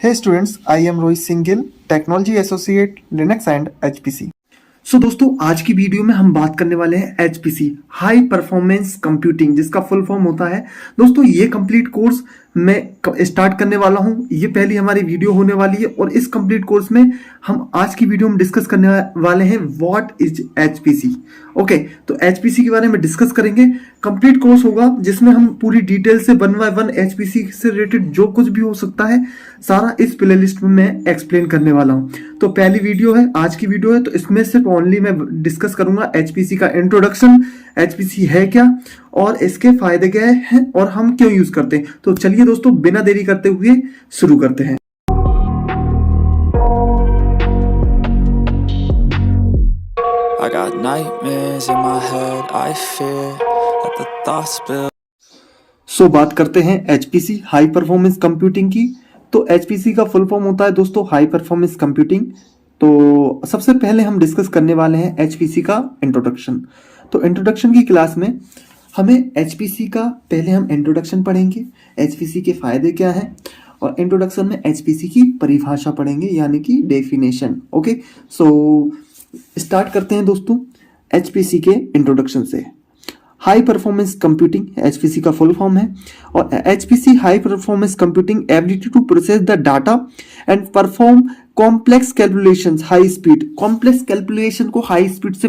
Hey students, I am Rohit Singhil, Technology Associate, Linux and HPC. दोस्तों आज की video में हम बात करने वाले हैं HPC हाई परफॉर्मेंस कंप्यूटिंग, जिसका फुल फॉर्म होता है दोस्तों ये कंप्लीट कोर्स मैं स्टार्ट करने वाला हूं। ये पहली हमारी वीडियो होने वाली है और इस कंप्लीट कोर्स में हम आज की वीडियो में डिस्कस करने वाले हैं व्हाट इज HPC। ओके, तो HPC के बारे में डिस्कस करेंगे। कंप्लीट कोर्स होगा जिसमें हम पूरी डिटेल से 1 बाय 1 HPC से रिलेटेड जो कुछ भी हो सकता है सारा इस प्लेलिस्ट में मैं एक्सप्लेन करने वाला हूं। तो पहली वीडियो है, आज की वीडियो है, तो इसमें सिर्फ ओनली मैं डिस्कस करूंगा HPC का इंट्रोडक्शन, HPC है क्या और इसके फायदे क्या हैं और हम क्यों यूज करते हैं। तो चलिए दोस्तों बिना देरी करते हुए शुरू करते हैं। I got nightmares in my head, I fear that the thoughts build। बात करते हैं HPC हाई परफॉर्मेंस कंप्यूटिंग की। तो HPC का फुल फॉर्म होता है दोस्तों हाई परफॉर्मेंस कंप्यूटिंग। तो सबसे पहले हम डिस्कस करने वाले हैं HPC का इंट्रोडक्शन। तो इंट्रोडक्शन की क्लास में हमें HPC का पहले हम इंट्रोडक्शन पढ़ेंगे, HPC के फायदे क्या हैं, और इंट्रोडक्शन में HPC की परिभाषा पढ़ेंगे यानी कि डेफिनेशन। ओके, सो स्टार्ट करते हैं दोस्तों HPC के इंट्रोडक्शन से। हाई परफॉर्मेंस कंप्यूटिंग HPC का फुल फॉर्म है और HPC high performance computing ability to process the data and perform complex calculations high speed. Complex calculation को हाई स्पीड से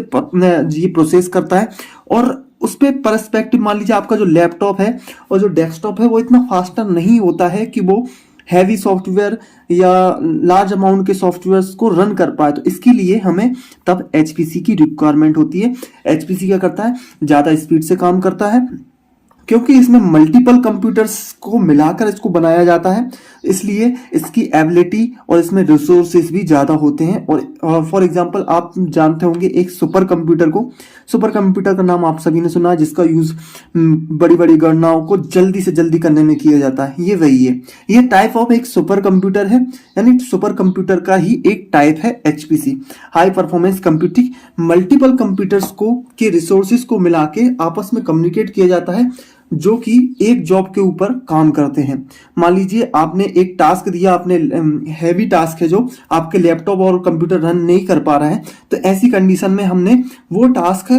ये प्रोसेस करता है और उस पे परस्पेक्टिव मान लीजिए आपका जो लैपटॉप है और जो डेस्कटॉप है वो इतना फास्टर नहीं होता है कि वो हैवी सॉफ्टवेयर या लार्ज अमाउंट के सॉफ्टवेयर्स को रन कर पाए। तो इसके लिए हमें तब HPC की रिक्वायरमेंट होती है। HPC क्या करता है, ज़्यादा स्पीड से काम करता है क्योंकि इसमें मल्टीपल कंप्यूटर्स को मिलाकर इसको बनाया जाता है, इसलिए इसकी एबिलिटी और इसमें रिसोर्सेज भी ज़्यादा होते हैं। और फॉर एग्जांपल आप जानते होंगे एक सुपर कंप्यूटर को, सुपर कंप्यूटर का नाम आप सभी ने सुना है, जिसका यूज़ बड़ी बड़ी गणनाओं को जल्दी से जल्दी करने में किया जाता है। ये वही है, ये टाइप ऑफ एक सुपर कंप्यूटर है, यानी सुपर कंप्यूटर का ही एक टाइप है HPC high performance computing. Multiple computers को के रिसोर्सेज को मिला के आपस में कम्युनिकेट किया जाता है जो कि एक जॉब के ऊपर काम करते हैं। मान लीजिए आपने एक टास्क दिया, आपने हैवी टास्क है जो आपके लैपटॉप और कंप्यूटर रन नहीं कर पा रहा है, तो ऐसी कंडीशन में हमने वो टास्क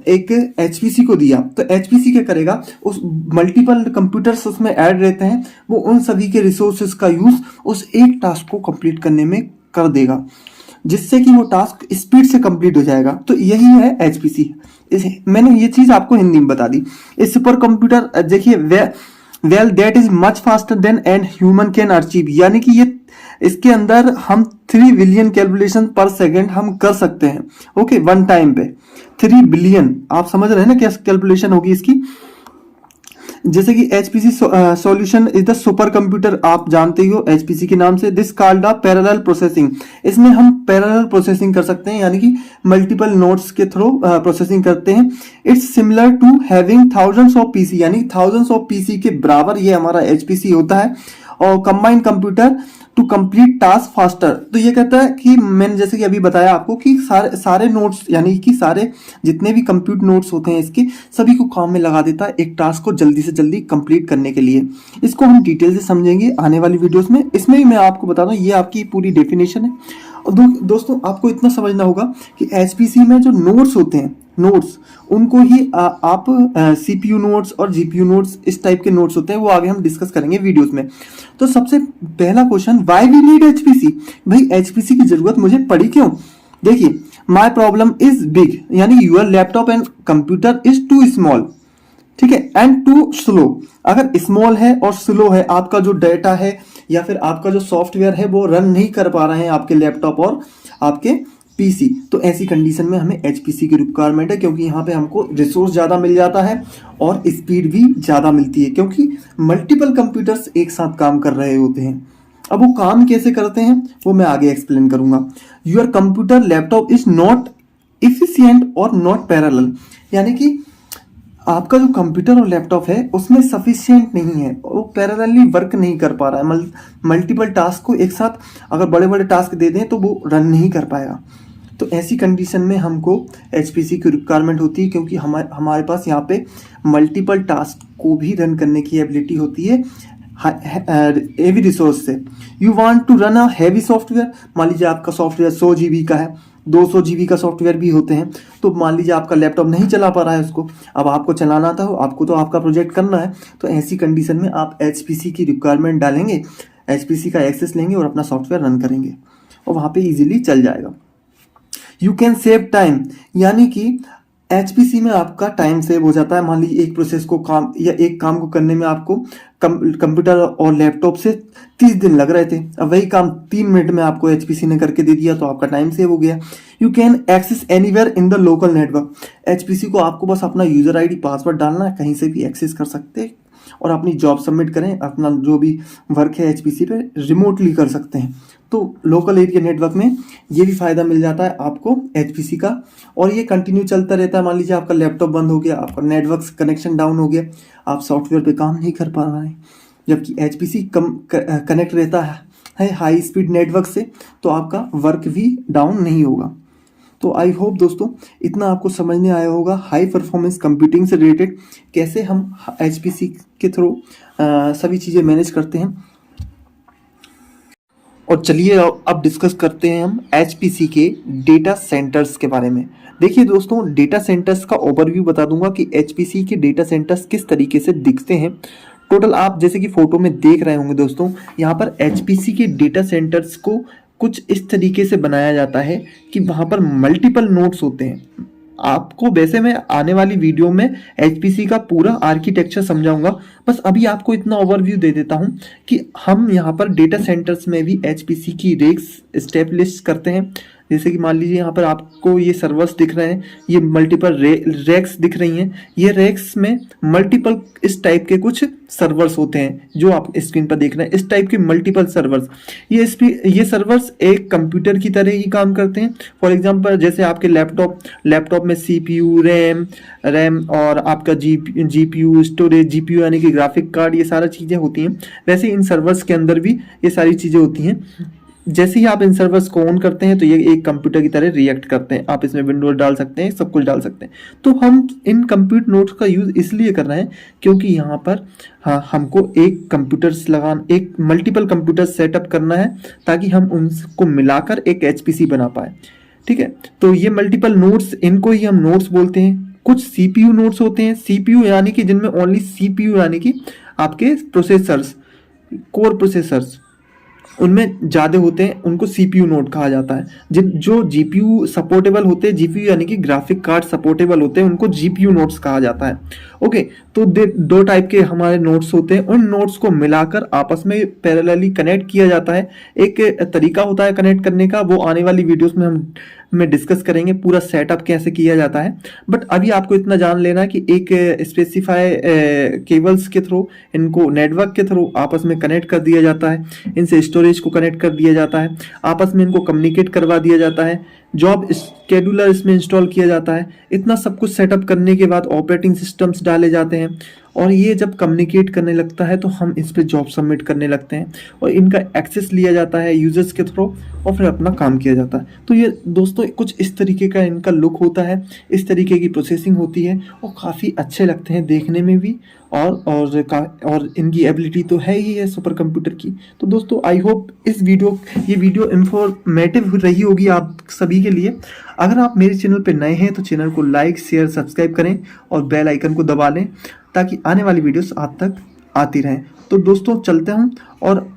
एक HPC को दिया। तो HPC क्या करेगा, उस मल्टीपल कंप्यूटर्स उसमें ऐड रहते हैं, वो उन सभी के रिसोर्सेज का यूज उस एक टास्क को कंप्लीट करने में कर देगा, जिससे कि वो टास्क स्पीड से कंप्लीट हो जाएगा। तो यही है HPC। मैंने ये चीज आपको हिंदी में बता दी। इस सुपर कंप्यूटर देखिए well that is much faster than an human can achieve, यानी कि ये इसके अंदर हम 3 बिलियन कैलकुलेशन पर सेकंड हम कर सकते हैं। ओके, वन टाइम पे 3 बिलियन, आप समझ रहे हैं ना क्या कैलकुलेशन होगी इसकी। जैसे कि HPC solution is the supercomputer, आप जानते ही हो HPC के नाम से। This called the parallel processing, इसमें हम पैरेलल प्रोसेसिंग कर सकते हैं, यानी कि मल्टीपल नोड्स के थ्रू प्रोसेसिंग करते हैं। It's similar to having thousands of PC, यानी थाउजेंड्स ऑफ PC के बराबर ये हमारा HPC होता है। और combined computer to complete task faster, तो ये कहता है कि मैंने जैसे कि अभी बताया आपको कि सारे नोट्स यानी कि सारे जितने भी कंप्यूट नोट्स होते हैं इसके सभी को काम में लगा देता है एक टास्क को जल्दी से जल्दी कंप्लीट करने के लिए। इसको हम डिटेल से समझेंगे आने वाली वीडियोस में। इसमें भी मैं आपको बता दूं ये आपकी पूरी डेफिनेशन है। और दोस्तों आपको इतना समझना होगा कि HPC में जो नोट्स होते हैं, नोट्स उनको ही आप CPU नोट्स और GPU नोट्स इस टाइप के नोट्स होते हैं, वो आगे हम डिस्कस करेंगे वीडियोस में। तो सबसे पहला question, why we need HPC, भाई HPC की जरूरत मुझे पड़ी क्यों। देखिए, माय प्रॉब्लम इज बिग, यानी your laptop and computer is too small, ठीक है, एंड टू स्लो। अगर स्मॉल है और स्लो है, आपका जो डेटा है या फिर आपका जो सॉफ्टवेयर है वो रन नहीं कर पा रहे हैं आपके लैपटॉप और आपके PC, तो ऐसी कंडीशन में हमें HPC की रिक्वायरमेंट है, क्योंकि यहाँ पे हमको रिसोर्स ज़्यादा मिल जाता है और स्पीड भी ज़्यादा मिलती है, क्योंकि मल्टीपल कंप्यूटर्स एक साथ काम कर रहे होते हैं। अब वो काम कैसे करते हैं वो मैं आगे एक्सप्लेन करूंगा। Your computer laptop is not efficient और नॉट पैरेलल, यानी कि आपका जो कंप्यूटर और लैपटॉप है उसमें सफिशिएंट नहीं है, वो पैरेलली वर्क नहीं कर पा रहा है। मल्टीपल टास्क को एक साथ अगर बड़े बड़े टास्क दे दें तो वो रन नहीं कर पाएगा। तो ऐसी कंडीशन में हमको HPC की रिक्वायरमेंट होती है, क्योंकि हमारे पास यहाँ पे मल्टीपल टास्क को भी रन करने की एबिलिटी होती है हेवी रिसोर्स से। You want to run a heavy software, मान लीजिए आपका सॉफ्टवेयर 100 GB का है, 200 GB का सॉफ्टवेयर भी होते हैं, तो मान लीजिए आपका लैपटॉप नहीं चला पा रहा है उसको, अब आपको चलाना था, आपको तो आपका प्रोजेक्ट करना है, तो ऐसी कंडीशन में आप HPC की रिक्वायरमेंट डालेंगे, HPC का एक्सेस लेंगे और अपना सॉफ्टवेयर रन करेंगे और वहाँ पे इजीली चल जाएगा। यू कैन सेव टाइम, यानी कि HPC में आपका टाइम सेव हो जाता है। मान लीजिए एक प्रोसेस को काम या एक काम को करने में आपको कंप्यूटर और लैपटॉप से 30 दिन लग रहे थे, अब वही काम 3 मिनट में आपको HPC ने करके दे दिया, तो आपका टाइम सेव हो गया। You can access anywhere in the local network, HPC को आपको बस अपना यूजर ID पासवर्ड डालना है, कहीं से भी एक्सेस कर सकते हैं और अपनी जॉब सबमिट करें, अपना जो भी वर्क है HPC पे रिमोटली कर सकते हैं। तो लोकल एरिया नेटवर्क में ये भी फ़ायदा मिल जाता है आपको HPC का, और ये कंटिन्यू चलता रहता है। मान लीजिए आपका लैपटॉप बंद हो गया, आपका नेटवर्क कनेक्शन डाउन हो गया, आप सॉफ्टवेयर पे काम नहीं कर पा रहे हैं, जबकि HPC कनेक्ट रहता है हाई स्पीड नेटवर्क से, तो आपका वर्क भी डाउन नहीं होगा। तो आई होप दोस्तों इतना आपको समझने आया होगा हाई परफॉर्मेंस कंप्यूटिंग से रिलेटेड, कैसे हम HPC के थ्रू सभी चीज़ें मैनेज करते हैं। और चलिए अब डिस्कस करते हैं हम HPC के डेटा सेंटर्स के बारे में। देखिए दोस्तों, डेटा सेंटर्स का ओवरव्यू बता दूंगा कि HPC के डेटा सेंटर्स किस तरीके से दिखते हैं। टोटल आप जैसे कि फोटो में देख रहे होंगे दोस्तों, यहाँ पर HPC के डेटा सेंटर्स को कुछ इस तरीके से बनाया जाता है कि वहाँ पर मल्टीपल नोड्स होते हैं। आपको वैसे मैं आने वाली वीडियो में HPC का पूरा आर्किटेक्चर समझाऊंगा, बस अभी आपको इतना ओवरव्यू दे देता हूं कि हम यहाँ पर डेटा सेंटर्स में भी HPC की रेक्स एस्टेब्लिश करते हैं। जैसे कि मान लीजिए यहाँ पर आपको ये सर्वर्स दिख रहे हैं, ये मल्टीपल रैक्स दिख रही हैं, ये रैक्स में मल्टीपल इस टाइप के कुछ सर्वर्स होते हैं जो आप स्क्रीन पर देख रहे हैं, इस टाइप के मल्टीपल सर्वर्स। ये सर्वर्स एक कंप्यूटर की तरह ही काम करते हैं। फॉर एग्जांपल जैसे आपके लैपटॉप में CPU, रैम और आपका GPU स्टोरेज, GPU यानी कि ग्राफिक कार्ड, ये सारी चीज़ें होती हैं, वैसे इन सर्वर्स के अंदर भी ये सारी चीज़ें होती हैं। जैसे ही आप इन सर्वर्स को ऑन करते हैं तो ये एक कंप्यूटर की तरह रिएक्ट करते हैं, आप इसमें विंडोज डाल सकते हैं, सब कुछ डाल सकते हैं। तो हम इन कंप्यूट नोड्स का यूज़ इसलिए कर रहे हैं क्योंकि यहाँ पर हमको एक मल्टीपल कंप्यूटर सेटअप करना है ताकि हम उनको मिलाकर एक HPC बना पाए। ठीक है, तो ये मल्टीपल नोड्स, इनको ही हम नोड्स बोलते हैं। कुछ CPU नोड्स होते हैं, CPU यानी कि जिनमें ओनली CPU यानी कि आपके प्रोसेसर्स, कोर प्रोसेसर्स उनमें ज़्यादा होते हैं, उनको CPU नोड कहा जाता है। जो GPU सपोर्टेबल होते हैं, GPU यानी कि ग्राफिक कार्ड सपोर्टेबल होते हैं, उनको GPU नोड्स कहा जाता है। ओके, तो दो टाइप के हमारे नोड्स होते हैं, उन नोड्स को मिलाकर आपस में पैरेलली कनेक्ट किया जाता है। एक तरीका होता है कनेक्ट करने का, वो आने वाली वीडियोस में हम डिस्कस करेंगे पूरा सेटअप कैसे किया जाता है। बट अभी आपको इतना जान लेना है कि एक स्पेसिफाई केबल्स के थ्रू, इनको नेटवर्क के थ्रू आपस में कनेक्ट कर दिया जाता है, इनसे स्टोरेज को कनेक्ट कर दिया जाता है, आपस में इनको कम्युनिकेट करवा दिया जाता है, जॉब शेड्यूलर इसमें इंस्टॉल किया जाता है। इतना सब कुछ सेटअप करने के बाद ऑपरेटिंग सिस्टम्स डाले जाते हैं और ये जब कम्युनिकेट करने लगता है तो हम इस पर जॉब सबमिट करने लगते हैं और इनका एक्सेस लिया जाता है यूजर्स के थ्रू और फिर अपना काम किया जाता है। तो ये दोस्तों कुछ इस तरीके का इनका लुक होता है, इस तरीके की प्रोसेसिंग होती है और काफ़ी अच्छे लगते हैं देखने में भी, और इनकी एबिलिटी तो है ही है सुपर कंप्यूटर की। तो दोस्तों आई होप ये वीडियो इंफॉर्मेटिव रही होगी आप सभी के लिए। अगर आप मेरे चैनल पे नए हैं तो चैनल को लाइक, शेयर, सब्सक्राइब करें और बेल आइकन को दबा लें ताकि आने वाली वीडियोस आप तक आती रहें। तो दोस्तों चलते हैं और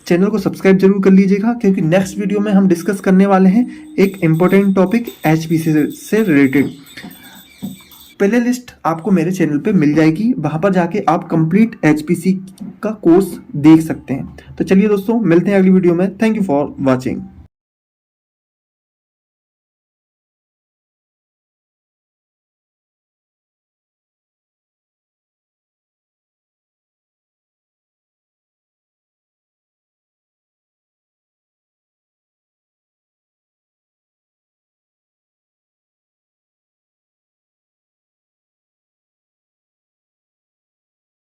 चैनल को सब्सक्राइब जरूर कर लीजिएगा क्योंकि नेक्स्ट वीडियो में हम डिस्कस करने वाले हैं एक इम्पोर्टेंट टॉपिक HPC से रिलेटेड। प्ले लिस्ट आपको मेरे चैनल पे मिल जाएगी, वहां पर जाके आप कंप्लीट HPC का कोर्स देख सकते हैं। तो चलिए दोस्तों मिलते हैं अगली वीडियो में। Thank you for watching.